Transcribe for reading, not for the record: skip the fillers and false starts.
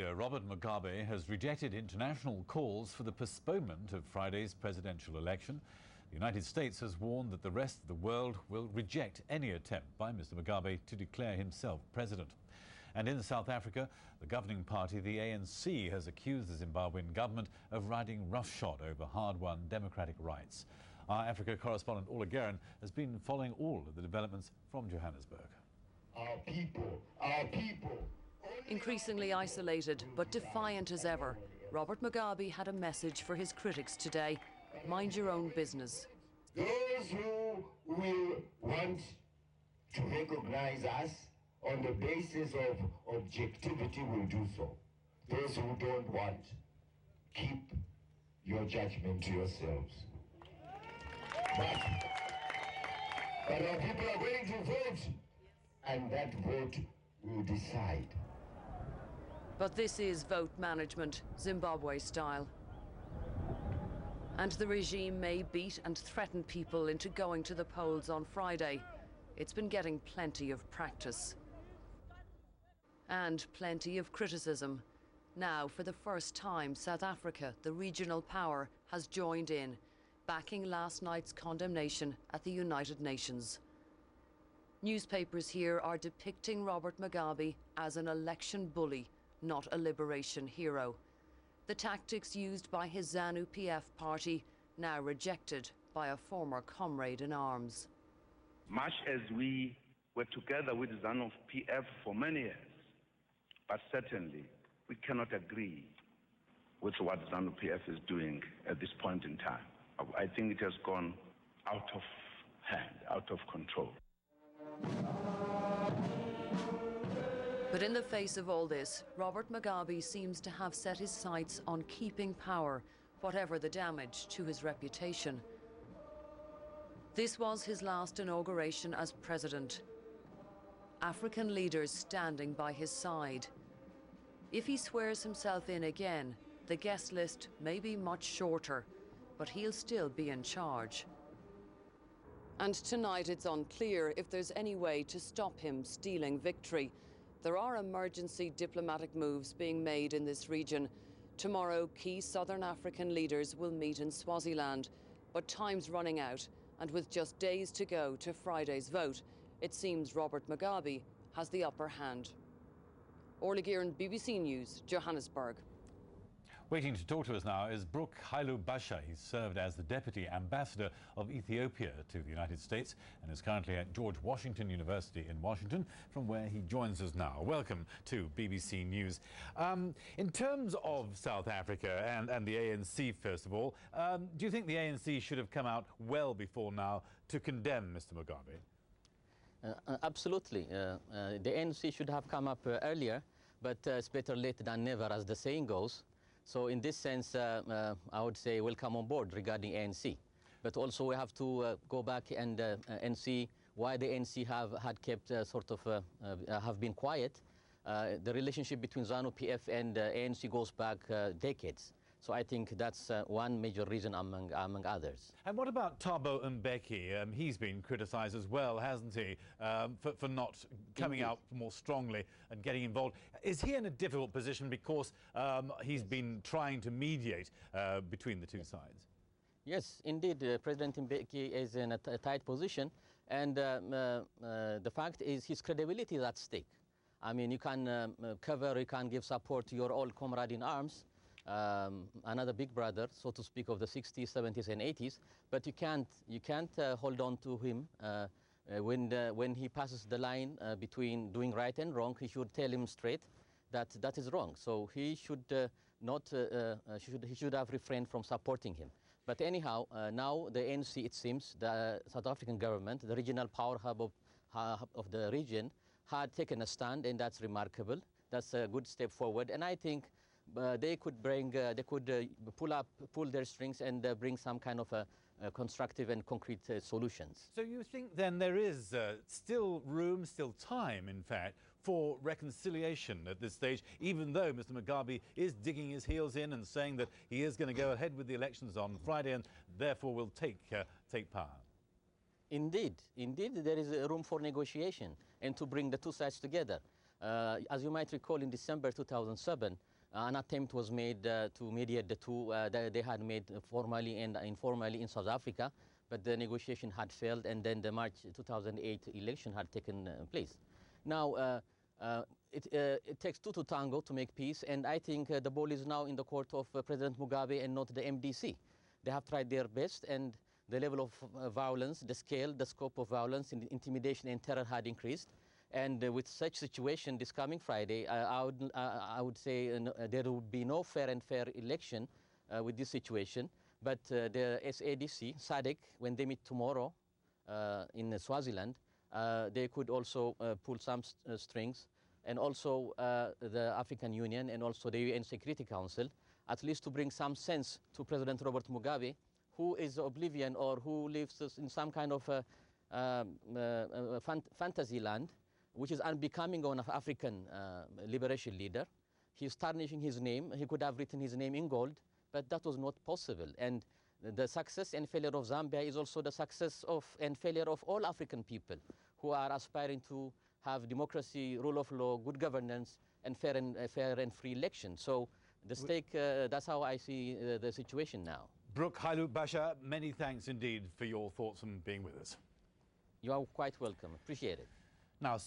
leader, Robert Mugabe, has rejected international calls for the postponement of Friday's presidential election. The United States has warned that the rest of the world will reject any attempt by Mr. Mugabe to declare himself president. And in South Africa, the governing party, the ANC, has accused the Zimbabwean government of riding roughshod over hard-won democratic rights. Our Africa correspondent, Ola Guerin, has been following all of the developments from Johannesburg. Our people, our people. Increasingly isolated, but defiant as ever, Robert Mugabe had a message for his critics today. Mind your own business. Those who will want to recognize us on the basis of objectivity will do so. Those who don't want, keep your judgment to yourselves. But our people are going to vote, and that vote will decide. But this is vote management, Zimbabwe style. And the regime may beat and threaten people into going to the polls on Friday. It's been getting plenty of practice. And plenty of criticism. Now, for the first time, South Africa, the regional power, has joined in, backing last night's condemnation at the United Nations. Newspapers here are depicting Robert Mugabe as an election bully, not a liberation hero. The tactics used by his ZANU-PF party, now rejected by a former comrade in arms. Much as we were together with ZANU-PF for many years, but certainly we cannot agree with what ZANU-PF is doing at this point in time. I think it has gone out of hand, out of control. But in the face of all this, Robert Mugabe seems to have set his sights on keeping power, whatever the damage to his reputation. This was his last inauguration as president. African leaders standing by his side. If he swears himself in again, the guest list may be much shorter, but he'll still be in charge. And tonight it's unclear if there's any way to stop him stealing victory. There are emergency diplomatic moves being made in this region. Tomorrow, key southern African leaders will meet in Swaziland. But time's running out, and with just days to go to Friday's vote, it seems Robert Mugabe has the upper hand. Orla Guerin, BBC News, Johannesburg. Waiting to talk to us now is Brook Hailu Beshah. He's served as the Deputy Ambassador of Ethiopia to the United States and is currently at George Washington University in Washington, from where he joins us now. Welcome to BBC News. In terms of South Africa and the ANC, first of all, do you think the ANC should have come out well before now to condemn Mr. Mugabe? Absolutely. The ANC should have come up earlier, but it's better late than never, as the saying goes. So in this sense, I would say welcome on board regarding ANC. But also we have to go back and see why the ANC had kept have been quiet. The relationship between ZANU-PF and ANC goes back decades. So I think that's one major reason among others. And what about Thabo Mbeki? He's been criticised as well, hasn't he, for not coming out more strongly and getting involved. Is he in a difficult position because he's been trying to mediate between the two sides? Yes, indeed. President Mbeki is in a tight position, and the fact is his credibility is at stake. I mean, you can cover, you can give support to your old comrade in arms, another big brother, so to speak, of the 60s, 70s, and 80s, but you can't hold on to him when he passes the line between doing right and wrong. He should tell him straight that is wrong. So he should he should have refrained from supporting him. But anyhow, now the ANC, it seems, the South African government, the regional power hub of the region, had taken a stand, and that's remarkable. That's a good step forward, and I think they could pull their strings and bring some kind of constructive and concrete solutions. So you think then there is still room, still time, in fact, for reconciliation at this stage, even though Mr. Mugabe is digging his heels in and saying that he is going to go ahead with the elections on Friday and therefore will take power? Indeed, there is room for negotiation and to bring the two sides together. As you might recall, in December 2007, an attempt was made to mediate the two. They had made formally and informally in South Africa, but the negotiation had failed, and then the March 2008 election had taken place. Now, it takes two to tango to make peace, and I think the ball is now in the court of President Mugabe and not the MDC. They have tried their best, and the level of violence, the scale, the scope of violence, and intimidation and terror had increased. And with such situation this coming Friday, I would say there would be no fair and fair election with this situation. But the SADC, SADC, when they meet tomorrow in Swaziland, they could also pull some strings, and also the African Union and also the UN Security Council, at least to bring some sense to President Robert Mugabe, who is oblivion or who lives in some kind of fantasy land, which is unbecoming of an African liberation leader. He's tarnishing his name. He could have written his name in gold, but that was not possible. And the success and failure of Zambia is also the success of and failure of all African people who are aspiring to have democracy, rule of law, good governance, and fair and free elections. So the stake, that's how I see the situation now. Brook Hailu Beshah, many thanks indeed for your thoughts and being with us. You are quite welcome. Appreciate it. Now,